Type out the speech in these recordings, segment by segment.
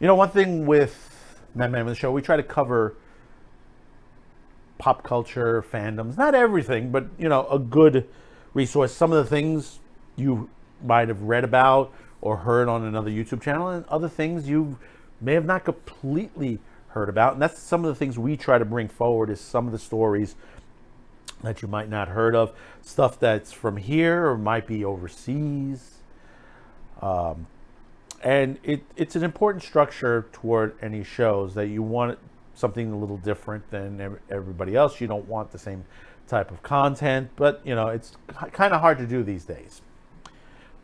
You know, one thing with Madman with the Show, we try to cover pop culture, fandoms, not everything, but, you know, a good resource. Some of the things you might have read about or heard on another YouTube channel, and other things you may have not completely heard about. And that's some of the things we try to bring forward, is some of the stories that you might not heard of, stuff that's from here or might be overseas. And it's an important structure toward any shows, that you want something a little different than everybody else. You don't want the same type of content, but, you know, it's kind of hard to do these days.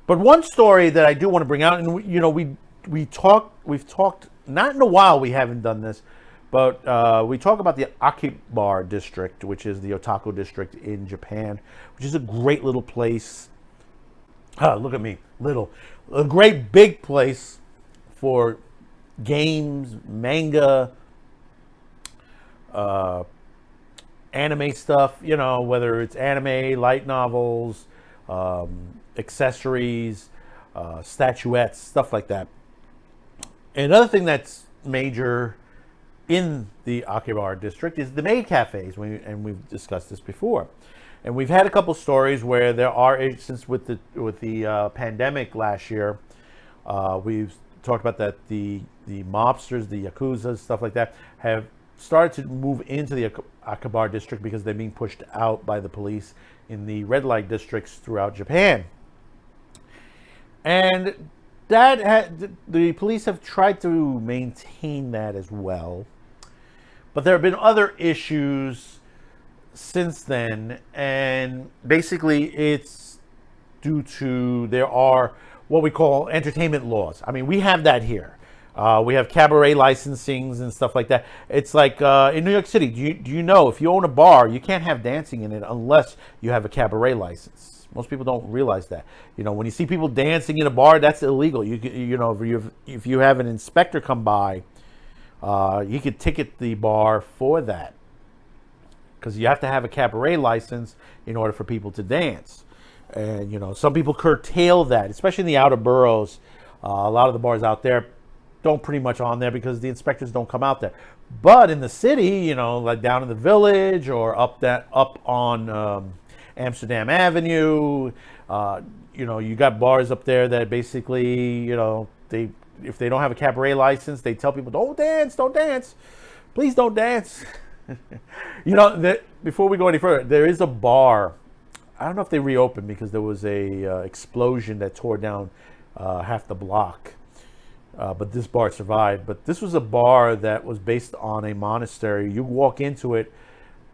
But one story that I do want to bring out, and you know, we've talked, not in a while, we haven't done this, but we talk about the Akihabara district, which is the otaku district in Japan, which is a great little place. Look at me, little. A great big place for games, manga, anime stuff, you know, whether it's anime, light novels, accessories, statuettes, stuff like that. Another thing that's major in the Akihabara district is the Maid cafes, and we've discussed this before. And we've had a couple stories where there are, since with the pandemic last year, we've talked about that the mobsters, the yakuza, stuff like that, have started to move into the Akihabara district because they're being pushed out by the police in the red light districts throughout Japan. And the police have tried to maintain that as well, but there have been other issues since then, and basically it's due to, there are what we call entertainment laws. I mean, we have that here. We have cabaret licensings and stuff like that. It's like in New York City, do you know, if you own a bar, you can't have dancing in it unless you have a cabaret license. Most people don't realize that. You know, when you see people dancing in a bar, that's illegal. You know, if you have an inspector come by, you could ticket the bar for that, because you have to have a cabaret license in order for people to dance. And, you know, some people curtail that, especially in the outer boroughs. A lot of the bars out there don't pretty much on there because the inspectors don't come out there. But in the city, you know, like down in the village or up on Amsterdam Avenue, you know, you got bars up there that basically, you know, if they don't have a cabaret license, they tell people, don't dance, please don't dance. You know, before we go any further, there is a bar. I don't know if they reopened because there was a explosion that tore down half the block. But this bar survived. But this was a bar that was based on a monastery. You walk into it,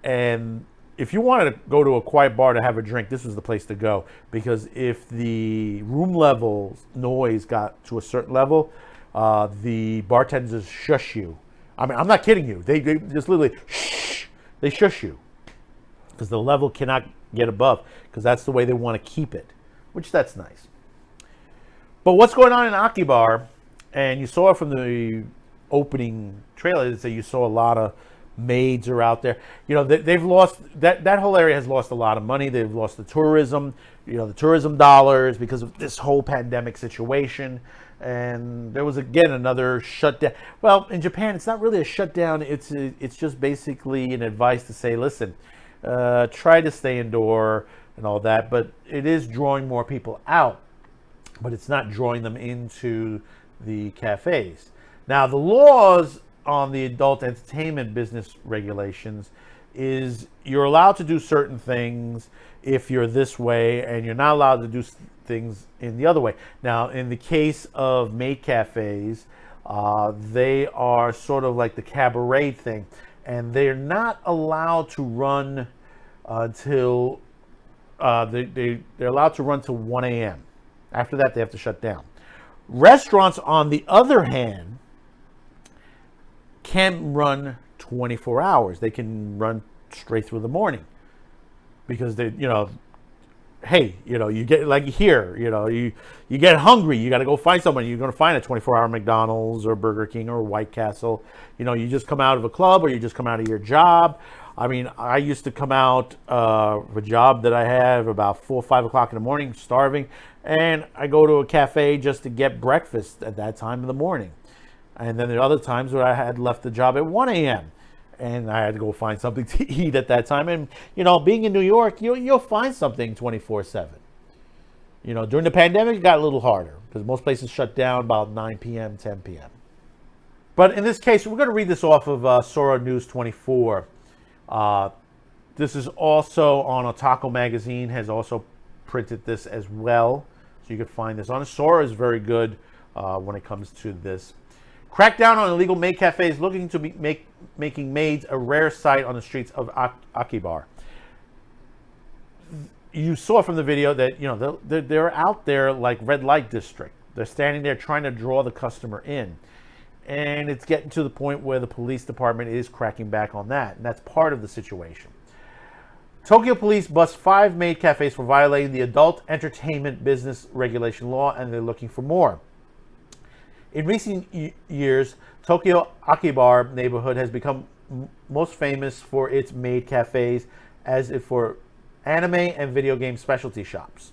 and if you wanted to go to a quiet bar to have a drink, this was the place to go. Because if the room level noise got to a certain level, the bartenders shush you. I mean, I'm not kidding you. They just literally shh. They shush you because the level cannot get above, because that's the way they want to keep it, which that's nice. But what's going on in Akihabara, and you saw it from the opening trailer, is that you saw a lot of maids are out there. You know, they've lost, that whole area has lost a lot of money. They've lost the tourism, you know, the tourism dollars because of this whole pandemic situation. And there was, again, another shutdown. Well, in Japan, it's not really a shutdown. It's just basically an advice to say, listen, try to stay indoor and all that. But it is drawing more people out. But it's not drawing them into the cafes. Now, the laws on the adult entertainment business regulations is you're allowed to do certain things if you're this way, and you're not allowed to do things in the other way. Now, in the case of maid cafes, they are sort of like the cabaret thing, and they're not allowed to run until they're allowed to run till 1 a.m. After that, they have to shut down. Restaurants, on the other hand, can run 24 hours. They can run straight through the morning, because they, hey, you get like here, you get hungry, you got to go find someone. You're going to find a 24-hour McDonald's or Burger King or White Castle. You just come out of a club, or you just come out of your job. I mean, I used to come out of a job that I have about 4 or 5 o'clock in the morning, starving, and I go to a cafe just to get breakfast at that time in the morning. And then there are other times where I had left the job at 1 a.m. and I had to go find something to eat at that time. And, being in New York, you'll find something 24/7. During the pandemic, it got a little harder because most places shut down about 9 p.m., 10 p.m. But in this case, we're going to read this off of Sora News 24. This is also on Otaku Magazine, has also printed this as well. So you can find this on it. Sora is very good when it comes to this. Crackdown on illegal maid cafes, looking to be making maids a rare sight on the streets of Akihabara. You saw from the video that they're out there like red light district. They're standing there trying to draw the customer in. And it's getting to the point where the police department is cracking back on that. And that's part of the situation. Tokyo police bust 5 maid cafes for violating the adult entertainment business regulation law, and they're looking for more. In recent years, Tokyo Akihabara neighborhood has become most famous for its maid cafes, as if for anime and video game specialty shops,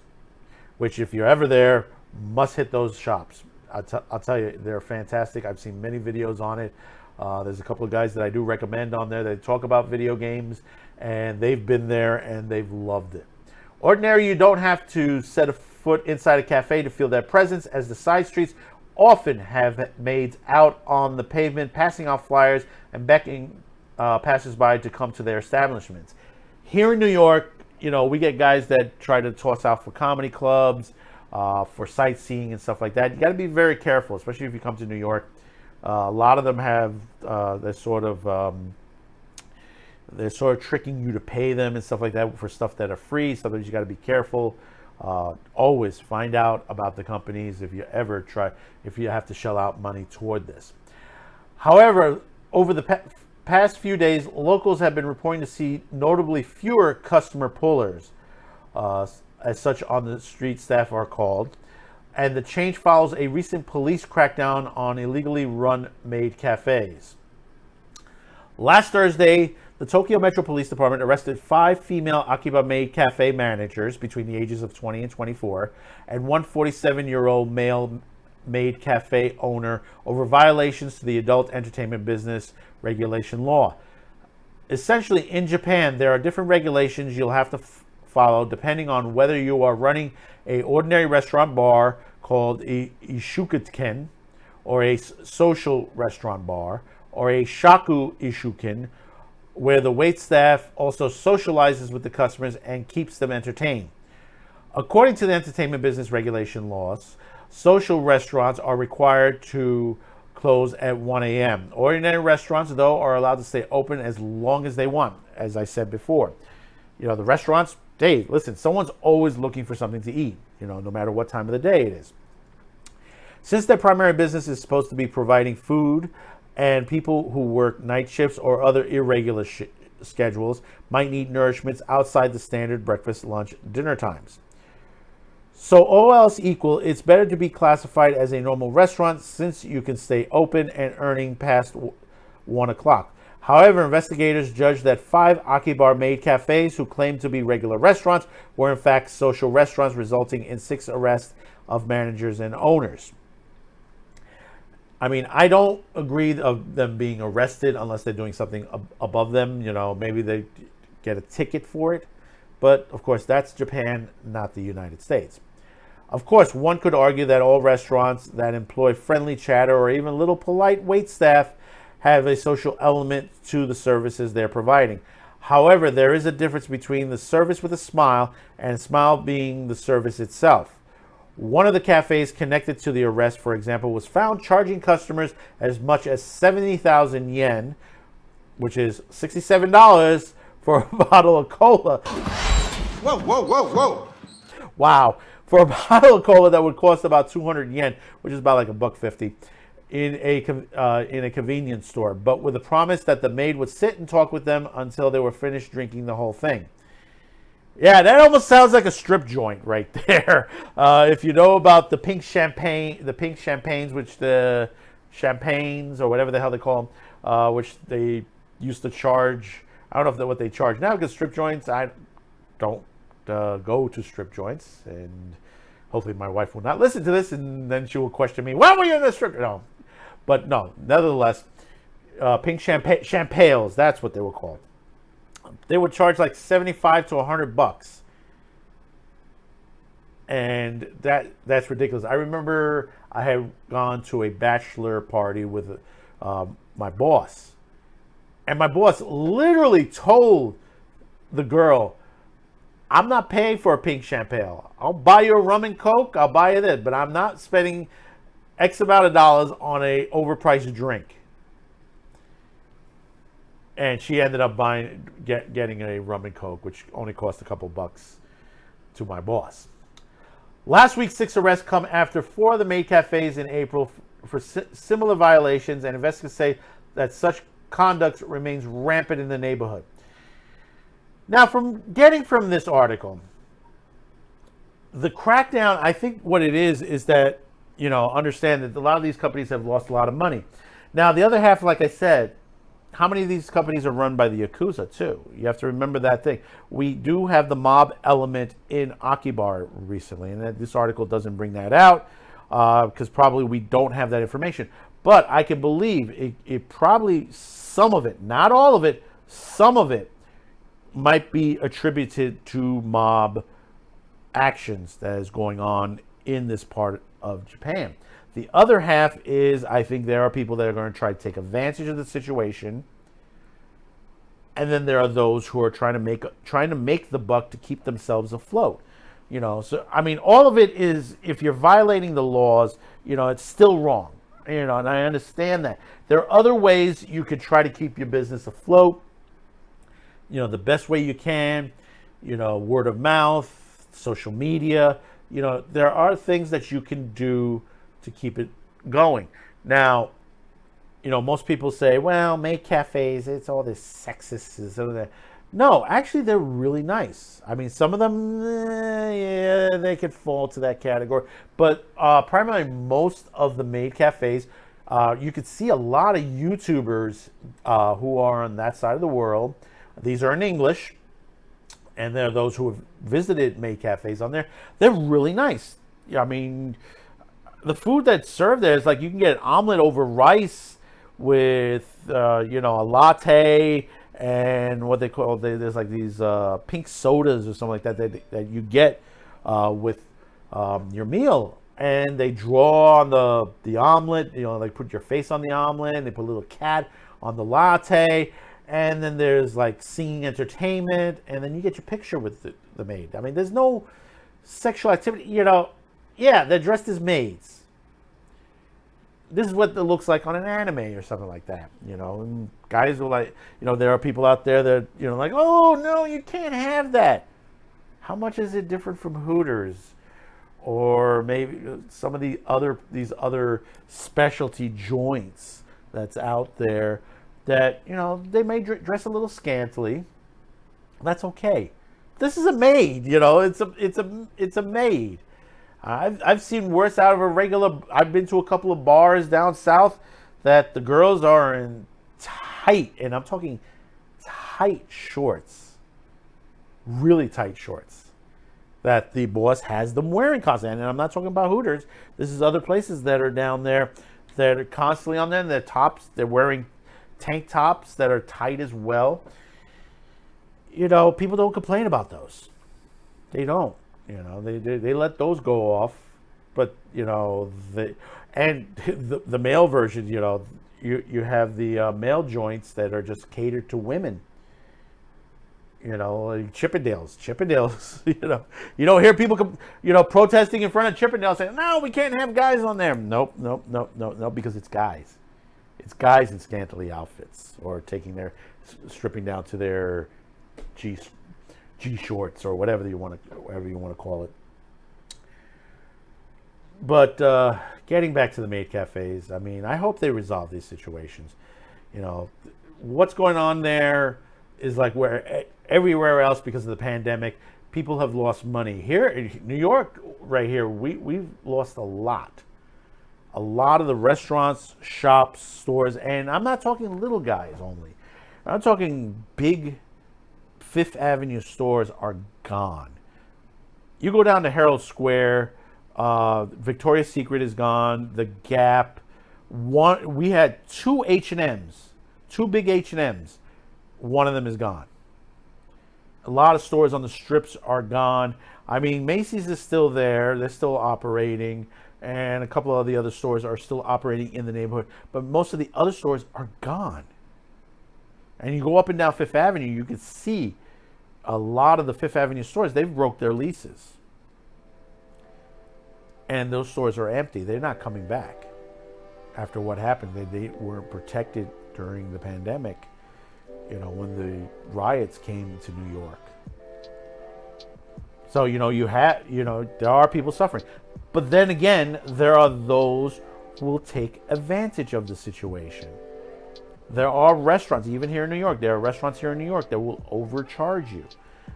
which if you're ever there, must hit those shops. I'll tell you, they're fantastic. I've seen many videos on it. There's a couple of guys that I do recommend on there that talk about video games, and they've been there and they've loved it. Ordinarily, you don't have to set a foot inside a cafe to feel their presence, as the side streets often have maids out on the pavement, passing out flyers and beckoning passersby to come to their establishments. Here in New York, we get guys that try to toss out for comedy clubs, for sightseeing and stuff like that. You got to be very careful, especially if you come to New York. A lot of them have they're sort of tricking you to pay them and stuff like that for stuff that are free. Sometimes you got to be careful. Always find out about the companies if you have to shell out money toward this. However, over the past few days, locals have been reporting to see notably fewer customer pullers, as such on the street staff are called, and the change follows a recent police crackdown on illegally run maid cafes. Last Thursday, the Tokyo Metro Police Department arrested 5 female Akihabara maid cafe managers between the ages of 20 and 24, and one 47-year-old male maid cafe owner over violations to the adult entertainment business regulation law. Essentially, in Japan, there are different regulations you'll have to follow depending on whether you are running a ordinary restaurant bar called a ishukuken, or a social restaurant bar, or a shaku ishuken, where the waitstaff also socializes with the customers and keeps them entertained. According to the entertainment business regulation laws, social restaurants are required to close at 1 a.m. Ordinary restaurants, though, are allowed to stay open as long as they want, as I said before. The restaurants, Dave, listen, someone's always looking for something to eat, no matter what time of the day it is. Since their primary business is supposed to be providing food, and people who work night shifts or other irregular schedules might need nourishments outside the standard breakfast, lunch, dinner times. So all else equal, it's better to be classified as a normal restaurant, since you can stay open and earning past 1 o'clock. However, investigators judged that 5 Akihabara maid cafes who claimed to be regular restaurants were in fact social restaurants, resulting in 6 arrests of managers and owners. I mean, I don't agree of them being arrested unless they're doing something above them. Maybe they get a ticket for it. But, of course, that's Japan, not the United States. Of course, one could argue that all restaurants that employ friendly chatter or even little polite waitstaff have a social element to the services they're providing. However, there is a difference between the service with a smile and smile being the service itself. One of the cafes connected to the arrest, for example, was found charging customers as much as 70,000 yen, which is $67, for a bottle of cola. Whoa, whoa, whoa, whoa. Wow. For a bottle of cola that would cost about 200 yen, which is about like $1.50. in a convenience store, but with a promise that the maid would sit and talk with them until they were finished drinking the whole thing. Yeah, that almost sounds like a strip joint right there. If you know about the pink champagnes, which the champagnes or whatever the hell they call them, which they used to charge. I don't know if what they charge now, because strip joints, I don't go to strip joints, and hopefully my wife will not listen to this, and then she will question me, why were you in the strip? No. But no, nevertheless, pink champagnes, that's what they were called. They would charge like $75 to $100. And that's ridiculous. I remember I had gone to a bachelor party with my boss. And my boss literally told the girl, I'm not paying for a pink champagne. I'll buy you a rum and coke. I'll buy you this. But I'm not spending X amount of dollars on a overpriced drink. And she ended up getting a rum and coke, which only cost a couple bucks to my boss. Last week, 6 arrests come after 4 of the maid cafes in April for similar violations, and investigators say that such conduct remains rampant in the neighborhood. Now, from this article, the crackdown, I think what it is that, understand that a lot of these companies have lost a lot of money. Now, the other half, like I said, how many of these companies are run by the Yakuza, too? You have to remember that thing. We do have the mob element in Akihabara recently, and this article doesn't bring that out because probably we don't have that information. But I can believe it probably, some of it, not all of it, some of it might be attributed to mob actions that is going on in this part of Japan. The other half is, I think there are people that are going to try to take advantage of the situation, and then there are those who are trying to make the buck to keep themselves afloat. So I mean, all of it is, if you're violating the laws, it's still wrong. And I understand that. There are other ways you could try to keep your business afloat. The best way you can, word of mouth, social media. There are things that you can do to keep it going. Now, most people say, well, maid cafes, it's all this sexist. No, actually, they're really nice. I mean, some of them, yeah, they could fall to that category. But primarily, most of the maid cafes, you could see a lot of YouTubers who are on that side of the world. These are in English. And there are those who have visited maid cafes on there. They're really nice. I mean, the food that's served there is like you can get an omelet over rice with, a latte and what they call, there's like these pink sodas or something like that you get with your meal. And they draw on the omelet, they put your face on the omelet, and they put a little cat on the latte. And then there's like singing entertainment, and then you get your picture with the maid. I mean, there's no sexual activity, Yeah, they're dressed as maids. This is what it looks like on an anime or something like that, And guys are like, there are people out there that, like, oh, no, you can't have that. How much is it different from Hooters? Or maybe some of these other specialty joints that's out there that, they may dress a little scantily. That's okay. This is a maid, it's a maid. I've seen worse out of a regular. I've been to a couple of bars down south that the girls are in tight, and I'm talking tight shorts, really tight shorts, that the boss has them wearing constantly. And I'm not talking about Hooters. This is other places that are down there that are constantly on there. And they're wearing tank tops that are tight as well. People don't complain about those. They don't. They let those go off, but the male version, you have the male joints that are just catered to women. Like Chippendales. You don't hear people protesting in front of Chippendales saying, "No, we can't have guys on there." Nope, because it's guys. It's guys in scantily outfits or stripping down to their G shorts or whatever you want to call it. But getting back to the maid cafes, I mean, I hope they resolve these situations. You know, what's going on there is like where everywhere else because of the pandemic, people have lost money. Here in New York, right here, we've lost a lot. A lot of the restaurants, shops, stores, and I'm not talking little guys only. I'm talking big Fifth Avenue stores are gone. You go down to Herald Square, Victoria's Secret is gone, The Gap. We had two H&Ms, two big H&Ms. One of them is gone. A lot of stores on the strips are gone. I mean, Macy's is still there. They're still operating. And a couple of the other stores are still operating in the neighborhood. But most of the other stores are gone. And you go up and down Fifth Avenue, you can see a lot of the Fifth Avenue stores, they've broke their leases. And those stores are empty. They're not coming back after what happened. They weren't protected during the pandemic, you know, when the riots came to New York. So, you know, there are people suffering. But then again, there are those who will take advantage of the situation. There are restaurants, even here in New York, there are restaurants here in New York that will overcharge you.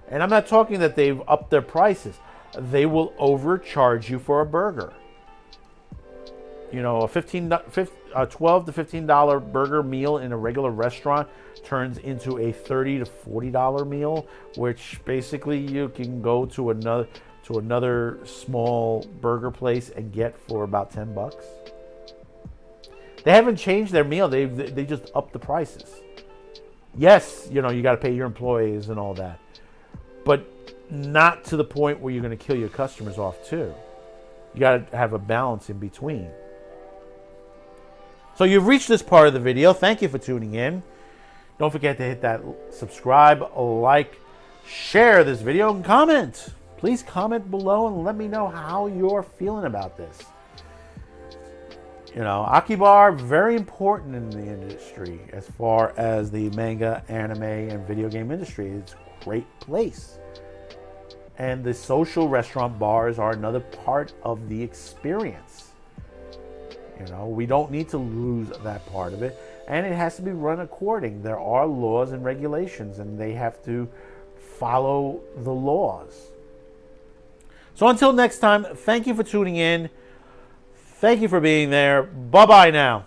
And I'm not talking that they've upped their prices. They will overcharge you for a burger. You know, a $12 to $15 burger meal in a regular restaurant turns into a $30 to $40 meal, which basically you can go to another small burger place and get for about $10. They haven't changed their meal. They just upped the prices. Yes, you know, you got to pay your employees and all that, but not to the point where you're going to kill your customers off too. You got to have a balance in between. So you've reached this part of the video. Thank you for tuning in. Don't forget to hit that subscribe, like, share this video, and comment. Please comment below and let me know how you're feeling about this. You know, Akihabara, very important in the industry as far as the manga, anime, and video game industry. It's a great place. And the social restaurant bars are another part of the experience. You know, we don't need to lose that part of it. And it has to be run according. There are laws and regulations, and they have to follow the laws. So until next time, thank you for tuning in. Thank you for being there. Bye-bye now.